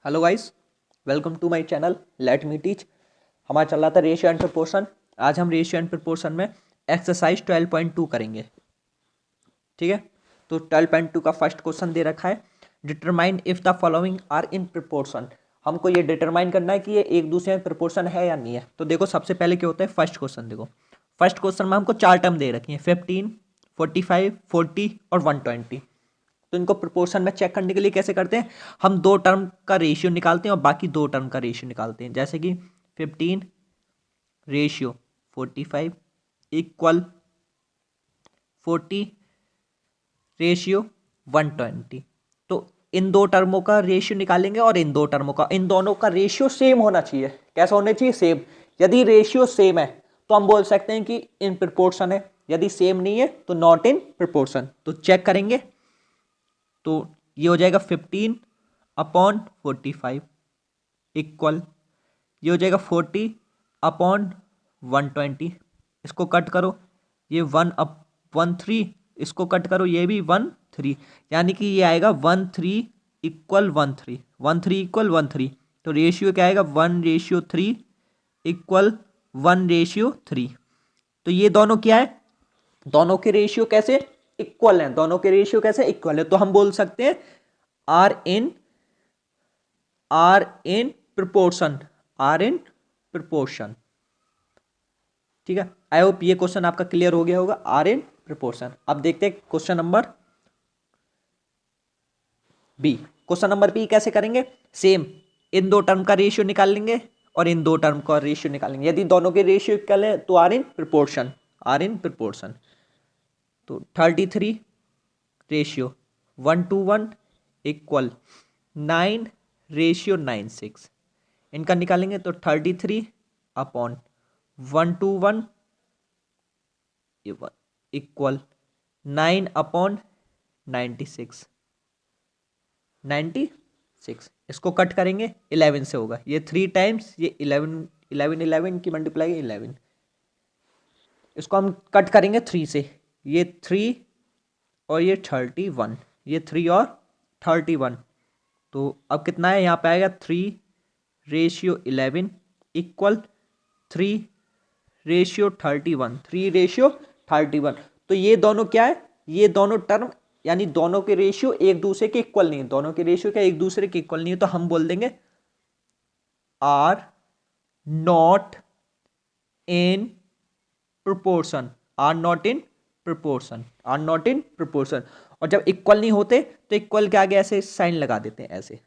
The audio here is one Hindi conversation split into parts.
Hello guys, welcome to my channel let me teach. हमारा चल रहा था रेशियो एंड प्रोपोर्शन। आज हम रेशियो एंड प्रोपोर्शन में एक्सरसाइज 12.2 करेंगे। ठीक है, तो 12.2 का फर्स्ट क्वेश्चन दे रखा है, determine if the following are in proportion. हमको ये डिटरमाइन करना है कि ये एक दूसरे में प्रोपोर्शन है या नहीं है। तो देखो, सबसे पहले क्या होता है, फर्स्ट क्वेश्चन देखो। फर्स्ट क्वेश्चन में हमको चार टर्म दे रखी है, 15, 45, 40 और 120। तो इनको प्रोपोर्शन में चेक करने के लिए कैसे करते हैं, हम दो टर्म का रेशियो निकालते हैं और बाकी दो टर्म का रेशियो निकालते हैं। जैसे कि 15 रेशियो 45 इक्वल 40 रेशियो 120। तो इन दो टर्मों का रेशियो निकालेंगे और इन दोनों का रेशियो सेम होना चाहिए। कैसा होना चाहिए? सेम। यदि रेशियो सेम है तो हम बोल सकते हैं कि इन प्रोपोर्शन है, यदि सेम नहीं है तो नॉट इन प्रोपोर्शन। तो चेक करेंगे, तो ये हो जाएगा 15/45 इक्वल, ये हो जाएगा 40/120। इसको कट करो, ये 1/13, इसको कट करो, ये भी 1/3, यानी कि ये आएगा 1/3 इक्वल 1/3, 1/3 इक्वल 1/3। तो रेशियो क्या आएगा? 1:3 इक्वल 1:3। तो ये दोनों क्या है? दोनों के रेशियो कैसे इक्वल हैं? दोनों के रेशियो कैसे इक्वल है? तो हम बोल सकते हैं are in proportion, are in proportion. ठीक है, आई होप ये क्वेश्चन आपका क्लियर हो गया होगा, आर इन प्रोपोर्शन। अब देखते हैं question number B. Question number B कैसे करेंगे? सेम, इन दो टर्म का रेशियो निकाल लेंगे और इन दो टर्म का रेशियो निकालेंगे। यदि दोनों के रेशियो इक्वल है तो are in proportion, are in proportion. तो 33 रेशियो 1:1 इक्वल 9:96। इनका निकालेंगे तो 33/1:1 इक्वल 9/96, 96। इसको कट करेंगे 11 से होगा, ये 3 टाइम्स, ये 11, 11 11 की मल्टीप्लाई 11। इसको हम कट करेंगे 3 से, ये 3 और ये 31, ये 3 और 31। तो अब कितना है? यहाँ पे आएगा 3:11 इक्वल 3:31, 3:31। तो ये दोनों क्या है? ये दोनों टर्म, यानी दोनों के रेशियो एक दूसरे के इक्वल नहीं है। दोनों के रेशियो क्या एक दूसरे के इक्वल नहीं है, तो हम बोल देंगे are not in proportion, are not in proportion, are not in proportion. और जब इक्वल नहीं होते तो इक्वल के आगे ऐसे साइन लगा देते हैं ऐसे।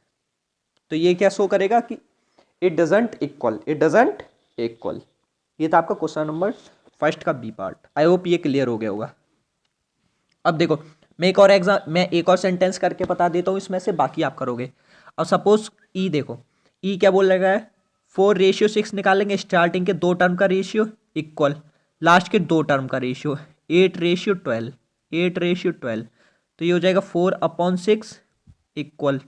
तो ये क्या शो करेगा कि it doesn't equal, it doesn't equal. ये था आपका क्वेश्चन नंबर फर्स्ट का बी पार्ट। आई होप ये क्लियर हो गया होगा। अब देखो, मैं एक और सेंटेंस करके बता देता हूँ इसमें से, बाकी आप करोगे। अब सपोज ई देखो, ई क्या बोल रहा है? 4:6 निकालेंगे, स्टार्टिंग के दो टर्म का रेशियो इक्वल लास्ट के दो टर्म का रेशियो 8:12, 8:12। तो ये हो जाएगा 4/6 इक्वल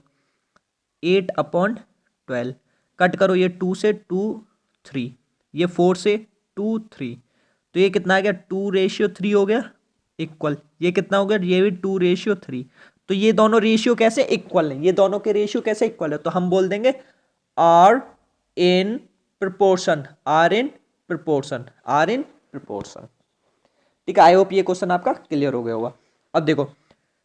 8/12। कट करो, ये 2 से 2 3, ये 4 से 2 3। तो ये कितना आ गया? 2:3 हो गया इक्वल, ये कितना हो गया? ये भी 2:3। तो ये दोनों रेशियो कैसे इक्वल है? ये दोनों के रेशियो कैसे इक्वल है? तो हम बोल देंगे are in proportion, are in proportion, are in proportion. ठीक है, आई होप ये क्वेश्चन आपका क्लियर हो गया होगा। अब देखो,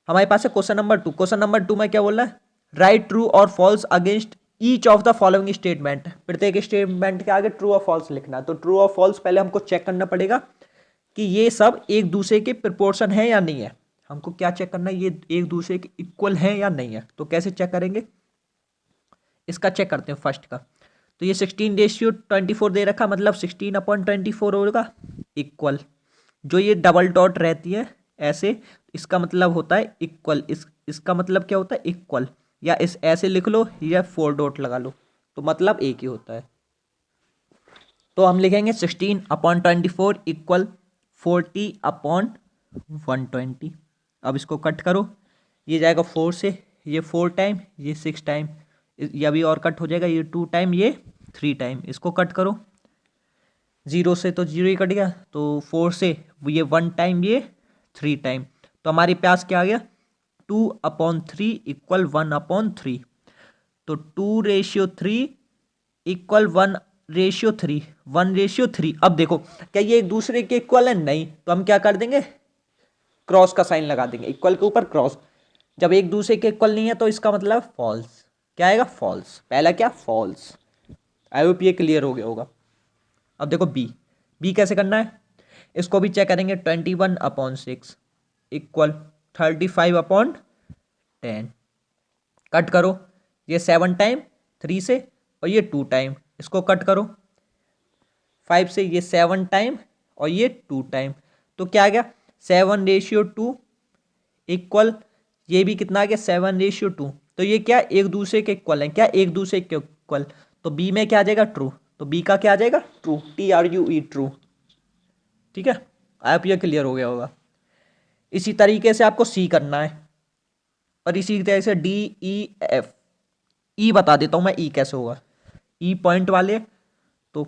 हमारे पास है क्वेश्चन नंबर 2। क्वेश्चन नंबर 2 में क्या बोल रहा है? राइट ट्रू और false against each of the following statement. प्रत्येक स्टेटमेंट के आगे ट्रू और फॉल्स लिखना है। तो ट्रू और फॉल्स पहले हमको चेक करना पड़ेगा कि ये सब एक दूसरे के प्रोपोर्शन है या नहीं है। हमको क्या चेक करना है? ये एक दूसरे के इक्वल है या नहीं है। तो कैसे चेक करेंगे? इसका चेक करते हैं फर्स्ट का। तो ये 16:24 दे रखा, मतलब 16/24 होगा इक्वल, जो ये डबल डॉट रहती है ऐसे, इसका मतलब होता है इक्वल। इसका मतलब क्या होता है? इक्वल। या इस ऐसे लिख लो या 4 डॉट लगा लो, तो मतलब एक ही होता है। तो हम लिखेंगे 16/24 इक्वल 40/120। अब इसको कट करो, ये जाएगा 4 से, ये 4 टाइम, ये 6 टाइम, ये अभी और कट हो जाएगा, ये 2 टाइम, ये 3 टाइम। इसको कट करो, 0 से तो 0 ही कट गया, तो 4 से ये 1 टाइम, ये 3 टाइम। तो हमारे पास क्या आ गया? 2/3 इक्वल 1/3। तो 2:3 इक्वल 1:3, 1:3। अब देखो क्या ये एक दूसरे के इक्वल है? नहीं, तो हम क्या कर देंगे, क्रॉस का साइन लगा देंगे, इक्वल के ऊपर क्रॉस। जब एक दूसरे के इक्वल नहीं है तो इसका मतलब फॉल्स। क्या आएगा? फॉल्स। पहला क्या? फॉल्स। आई होप ये क्लियर हो गया होगा। अब देखो बी, बी कैसे करना है, इसको भी चेक करेंगे। 21/6 इक्वल 35/10। कट करो, ये 7 टाइम 3 से और ये 2 टाइम, इसको कट करो 5 से, ये 7 टाइम और ये 2 टाइम, तो क्या आ गया 7:2 इक्वल, ये भी कितना आ गया 7:2। तो ये क्या एक दूसरे के इक्वल है? क्या एक दूसरे के इक्वल? तो बी में क्या आ जाएगा? ट्रू। तो बी का क्या आ जाएगा? True, TRUE, true. ठीक है, आप ये क्लियर हो गया होगा। इसी तरीके से आपको सी करना है और इसी तरह से DEF। ई बता देता हूं मैं, ई कैसे होगा। ई पॉइंट वाले तो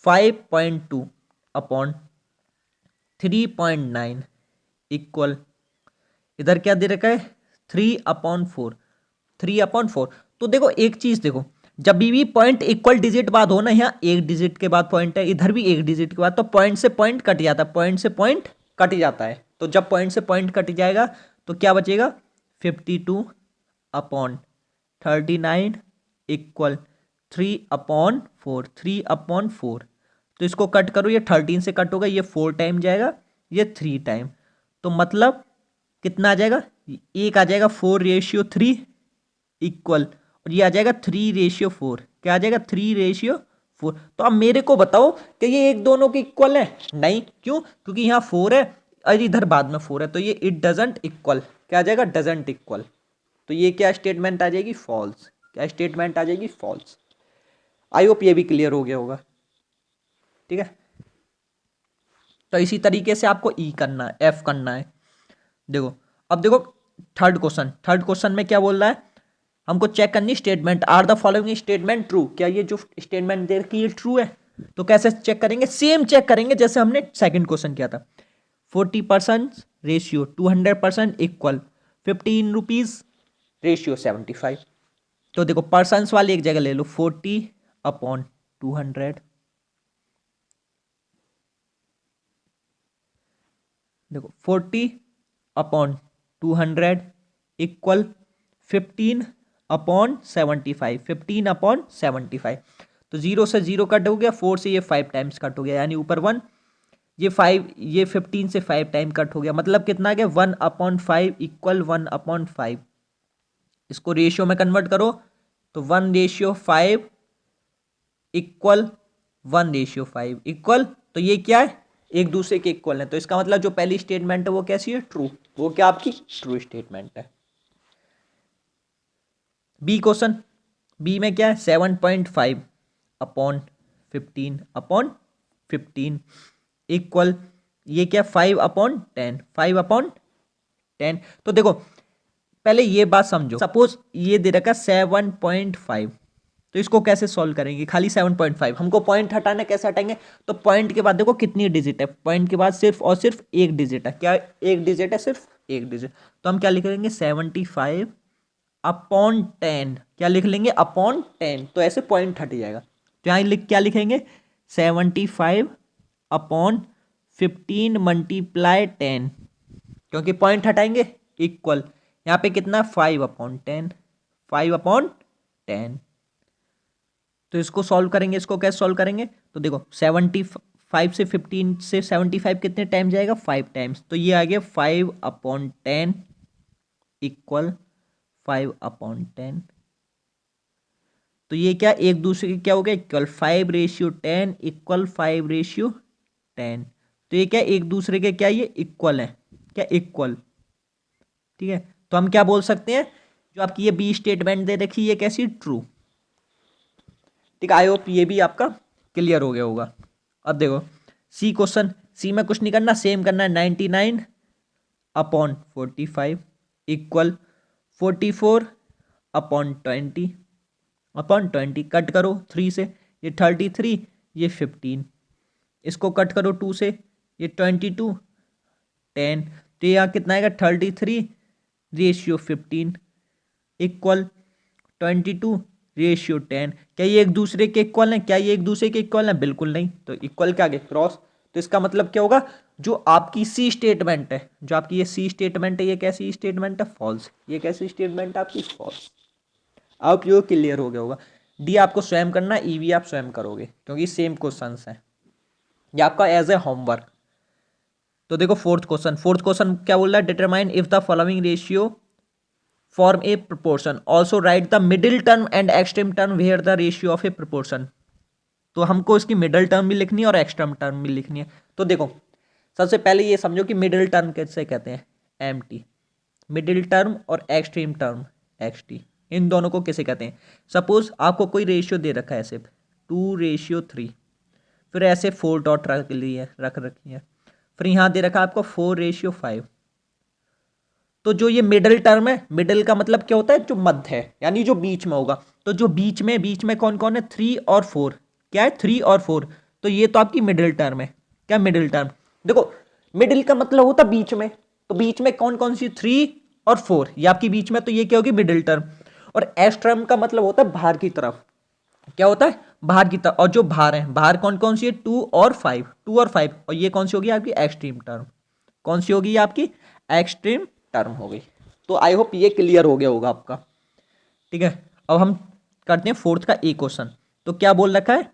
5.2/3.9 इक्वल, इधर क्या दे रखा है 3/4, 3/4। तो देखो एक चीज देखो, जब भी पॉइंट इक्वल डिजिट बाद हो ना, यहाँ एक डिजिट के बाद पॉइंट है, इधर भी एक डिजिट के बाद, तो पॉइंट से पॉइंट कट जाता है, पॉइंट से पॉइंट कट जाता है। तो जब पॉइंट से पॉइंट कट जाएगा तो क्या बचेगा 52/39 इक्वल 3/4, 3/4। तो इसको कट करो, ये 13 से कट होगा, ये 4 टाइम जाएगा, ये 3 टाइम, तो मतलब कितना आ जाएगा, एक आ जाएगा 4:3 इक्वल, और ये आ जाएगा 3:4। क्या आ जाएगा 3:4। तो अब मेरे को बताओ कि ये एक दोनों के इक्वल है? नहीं, क्यों? क्योंकि यहाँ 4 है और इधर बाद में 4 है, तो ये इट डजंट इक्वल। क्या आ जाएगा? Doesn't equal. तो ये क्या स्टेटमेंट आ जाएगी? फॉल्स। क्या स्टेटमेंट आ जाएगी? फॉल्स। आई होप ये भी क्लियर हो गया होगा। ठीक है, तो इसी तरीके से आपको ई करना है, एफ करना है। देखो, अब देखो थर्ड क्वेश्चन, थर्ड क्वेश्चन में क्या बोल रहा है, हमको चेक करनी statement. Are the following statement true? क्या ये जो स्टेटमेंट दे रखी है ट्रू है? तो कैसे चेक करेंगे? सेम चेक करेंगे जैसे हमने सेकंड क्वेश्चन किया था। 40% रेशियो 200% इक्वल 15 रुपीज रेशियो 75। तो देखो पर्सन वाली एक जगह ले लो, 40/200। देखो 40/200 इक्वल 15/75, 15/75। तो 0 से 0 कट हो गया, 4 से ये 5 टाइम्स कट हो गया, यानी ऊपर 1, ये 5, ये 15 से 5 टाइम कट हो गया, मतलब कितना आ गया 1/5 इक्वल 1/5। इसको रेशियो में कन्वर्ट करो तो 1:5 इक्वल 1:5 इक्वल, तो ये क्या है एक दूसरे के इक्वल है। तो इसका मतलब जो पहली स्टेटमेंट है वो कैसी है? ट्रू। वो क्या आपकी ट्रू स्टेटमेंट है। बी क्वेश्चन, बी में क्या है 7.5/15 इक्वल, ये क्या 5/10, 5/10। तो देखो पहले ये बात समझो, सपोज ये दे रखा 7.5, तो इसको कैसे सॉल्व करेंगे? खाली 7.5, हमको पॉइंट हटाना, कैसे हटाएंगे? तो पॉइंट के बाद देखो कितनी डिजिट है, पॉइंट के बाद सिर्फ और सिर्फ एक डिजिट है। क्या एक डिजिट है? सिर्फ एक डिजिट। तो हम क्या लिखेंगे 75/10। क्या लिख लेंगे? अपॉन 10, तो ऐसे पॉइंट हट जाएगा। तो यहाँ क्या लिखेंगे 75/15 मल्टीप्लाई 10, क्योंकि पॉइंट हटाएंगे इक्वल, यहाँ पे कितना 5/10, 5/10। तो इसको सॉल्व करेंगे, इसको कैसे सॉल्व करेंगे? तो देखो 75 से 15 से 75 कितने टाइम जाएगा? 5 टाइम्स, तो ये आ गया 5/10 इक्वल 5/10। तो ये क्या एक दूसरे के क्या हो गया इक्वल, 5:10 इक्वल 5:10। तो ये क्या एक दूसरे के क्या ये इक्वल है? क्या इक्वल? ठीक है, तो हम क्या बोल सकते हैं, जो आपकी ये बी स्टेटमेंट दे रखी है कैसी? ट्रू। ठीक है, आई होप ये भी आपका क्लियर हो गया होगा। अब देखो सी क्वेश्चन, सी में कुछ नहीं करना, सेम करना है 99/45 इक्वल 44/20 कट करो 3 से, ये 33, ये 15, इसको कट करो 2 से, ये 22, 10। तो यहाँ कितना आएगा 33/15 इक्वल 22:10। क्या ये एक दूसरे के इक्वल हैं? क्या ये एक दूसरे के इक्वल हैं? बिल्कुल नहीं। तो इक्वल के आगे क्रॉस। तो इसका मतलब क्या होगा, जो आपकी सी स्टेटमेंट है, जो आपकी ये सी स्टेटमेंट है, ये कैसी स्टेटमेंट है? फॉल्स। ये कैसी स्टेटमेंट है आपकी? फॉल्स। अब यो क्लियर हो गया होगा। डी आपको स्वयं करना, ईवी आप स्वयं करोगे क्योंकि सेम क्वेश्चंस हैं, ये आपका एज ए होमवर्क। तो देखो फोर्थ क्वेश्चन क्या बोल रहा है? Determine if the following ratio form a proportion, also write the middle term and extreme term where the ratio of a proportion. तो हमको इसकी मिडिल टर्म भी लिखनी है और एक्सट्रीम टर्म भी लिखनी है। तो देखो सबसे पहले ये समझो कि मिडिल टर्म कैसे कहते हैं? M T. मिडिल टर्म और एक्सट्रीम टर्म एक्स टी, इन दोनों को कैसे कहते हैं? सपोज आपको कोई रेशियो दे रखा है सिर्फ 2:3, फिर ऐसे 4 डॉट रख रखी है, फिर यहाँ दे रखा है आपको 4:5। तो जो ये मिडिल टर्म है, मिडिल का मतलब क्या होता है? जो मध्य है, यानी जो बीच में होगा। तो जो बीच में कौन कौन है? 3 और 4। क्या है? 3 और 4। तो ये तो आपकी मिडिल टर्म है। क्या मिडिल टर्म? देखो मिडिल का मतलब होता है बीच में, तो बीच में कौन कौन सी? 3 और 4, ये आपकी बीच में, तो ये क्या होगी? Middle term. और एक्स टर्म का मतलब होता है बाहर की तरफ। क्या होता है? बाहर की तरफ। और जो बाहर है, बाहर कौन कौन सी है? 2 और 5, 2 और 5। और ये कौन सी होगी? आपकी एक्सट्रीम टर्म। कौन सी होगी? आपकी एक्सट्रीम टर्म हो गई। तो आई होप ये क्लियर हो गया होगा आपका। ठीक है, अब हम करते हैं फोर्थ का ए क्वेश्चन। तो क्या बोल रखा है?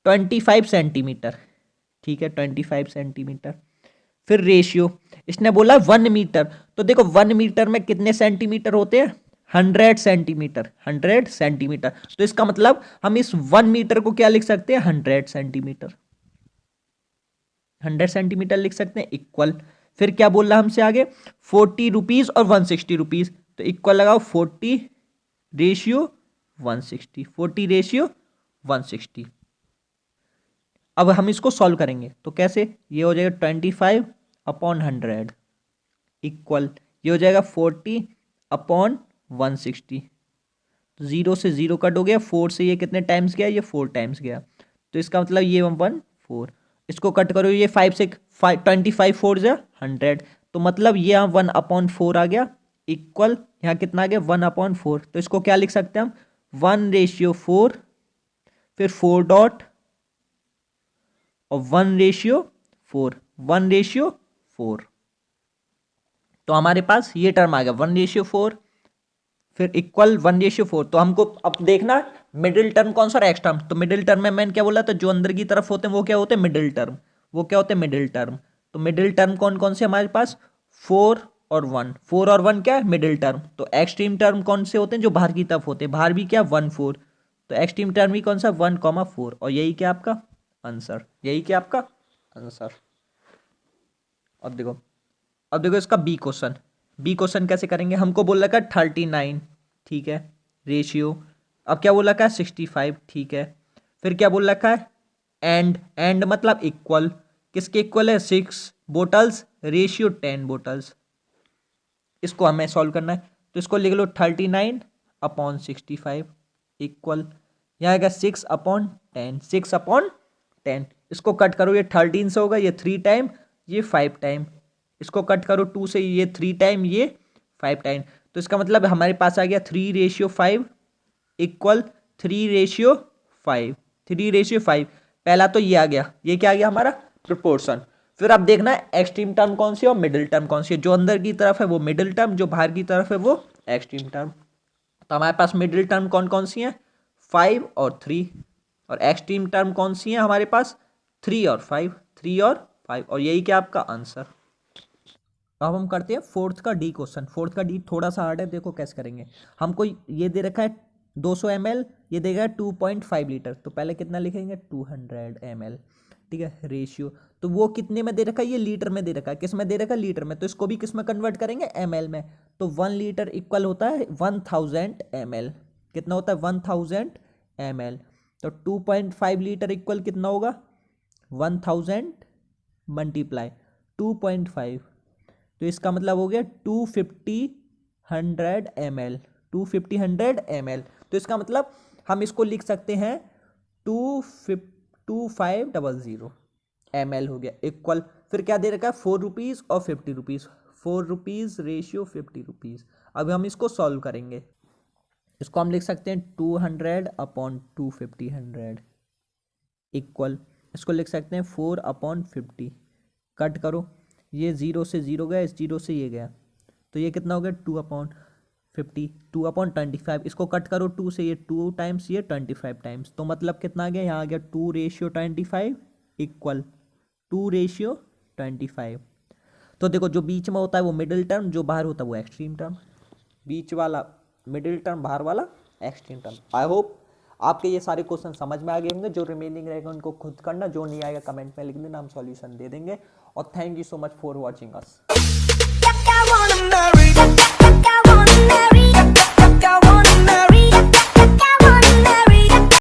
25 सेंटीमीटर। ठीक है, 25 सेंटीमीटर। फिर रेशियो इसने बोला 1 मीटर। तो देखो 1 मीटर में कितने सेंटीमीटर होते हैं? 100 सेंटीमीटर। 100 सेंटीमीटर। तो इसका मतलब हम इस 1 मीटर को क्या लिख सकते हैं? 100 सेंटीमीटर। 100 सेंटीमीटर लिख सकते हैं, इक्वल। फिर क्या बोल रहा हमसे आगे? 40 रुपीज और 160 रुपीज। तो इक्वल लगाओ 40:160। 40:160। अब हम इसको सॉल्व करेंगे तो कैसे? ये हो जाएगा 25/100 इक्वल, ये हो जाएगा 40/160। तो 0 से 0 कट हो गया, 4 से ये कितने टाइम्स गया? ये 4 टाइम्स गया। तो इसका मतलब ये 1 4। इसको कट करो, ये 5 से 25 4 जा 100। तो मतलब ये 1/4 आ गया इक्वल, यहाँ कितना आ गया? 1/4। तो इसको क्या लिख सकते हैं हम? 1:4, फिर 4 डॉट और 1:4, 1:4। तो हमारे पास ये टर्म आ गया 1:4, फिर इक्वल 1:4। तो हमको अब देखना मिडिल टर्म कौन सा? X term. तो मिडिल टर्म में मैंने क्या बोला था? जो अंदर की तरफ होते हैं वो क्या होते हैं? Middle term. वो क्या होते हैं? Middle term. तो मिडिल टर्म कौन कौन से हमारे पास? 4 और 1। 4 और 1 क्या है? Middle term. तो एक्सट्रीम टर्म कौन से होते हैं? जो बाहर की तरफ होते हैं। बाहर भी क्या? 1 4। तो एक्सट्रीम टर्म भी कौन सा? 1,4। और यही क्या आपका आंसर? यही क्या आपका आंसर? अब देखो इसका बी क्वेश्चन। बी क्वेश्चन कैसे करेंगे? हमको बोल रखा है 39। ठीक है, रेशियो। अब क्या बोल रखा है? 65। ठीक है, फिर क्या बोल रखा है? एंड मतलब इक्वल। किसके इक्वल है? 6 बोटल्स रेशियो 10 बोटल्स। इसको हमें सॉल्व करना है। तो इसको लिख लो 39/65 इक्वल, यहाँ आएगा 6/10। 6/10। इसको कट करो, ये 13 से होगा, ये 3 टाइम, ये 5 टाइम। इसको कट करो 2 से, ये 3 टाइम, ये 5 टाइम। तो इसका मतलब हमारे पास आ गया 3:5 इक्वल 3:5। 3:5। पहला तो ये आ गया, ये क्या आ गया हमारा? प्रोपोर्शन। फिर आप देखना है एक्सट्रीम टर्म कौन सी है और मिडिल टर्म कौन सी है। जो अंदर की तरफ है वो मिडिल टर्म, जो बाहर की तरफ है वो एक्सट्रीम टर्म। तो हमारे पास मिडिल टर्म कौन कौन सी है? 5 और 3। और एक्सट्रीम टर्म कौन सी है हमारे पास? 3 और 5। 3 और 5। और यही क्या आपका आंसर। अब हम करते हैं फोर्थ का डी क्वेश्चन। फोर्थ का डी थोड़ा सा हार्ड है, देखो कैसे करेंगे। हमको ये दे रखा है 200 ml, ये देगा 2.5 लीटर। तो पहले कितना लिखेंगे? 200 ml। ठीक है, रेशियो। तो वो कितने में दे रखा है? ये लीटर में दे रखा है। किस में दे रखा है? लीटर में। तो इसको भी किस में कन्वर्ट करेंगे? ml में। तो 1 लीटर इक्वल होता है 1000 ml। कितना होता है? 1000 ml। तो 2.5 लीटर इक्वल कितना होगा? 1000 मल्टीप्लाई 2.5। तो इसका मतलब हो गया 250 ml। तो इसका मतलब हम इसको लिख सकते हैं 2500 ml हो गया इक्वल। फिर क्या दे रखा है? 4 रुपीज़ और 50 रुपीज़। 4 rupees ratio 50 rupees. अब हम इसको सॉल्व करेंगे। इसको हम लिख सकते हैं 200 अपॉन 250 100 इक्वल, इसको लिख सकते हैं 4 अपॉन 50। कट करो, ये 0 से 0 गया, इस 0 से ये गया, तो ये कितना हो गया 2 अपॉन 50, 2 अपॉन 25। इसको कट करो 2 से, ये 2 टाइम्स, ये 25 टाइम्स, तो मतलब कितना आ गया, यहाँ आ गया 2:25 इक्वल 2:25। तो देखो जो बीच में होता है वो मिडिल टर्म, जो बाहर होता है वो एक्सट्रीम टर्म, बीच वाला मिडिल टर्म, बाहर वाला एक्सट्रीम टर्म। आई होप आपके ये सारे क्वेश्चन समझ में आ गए होंगे। जो रिमेनिंग रहेगा उनको खुद करना, जो नहीं आएगा कमेंट में लिख देना, हम सॉल्यूशन दे देंगे। और thank you so much for watching us.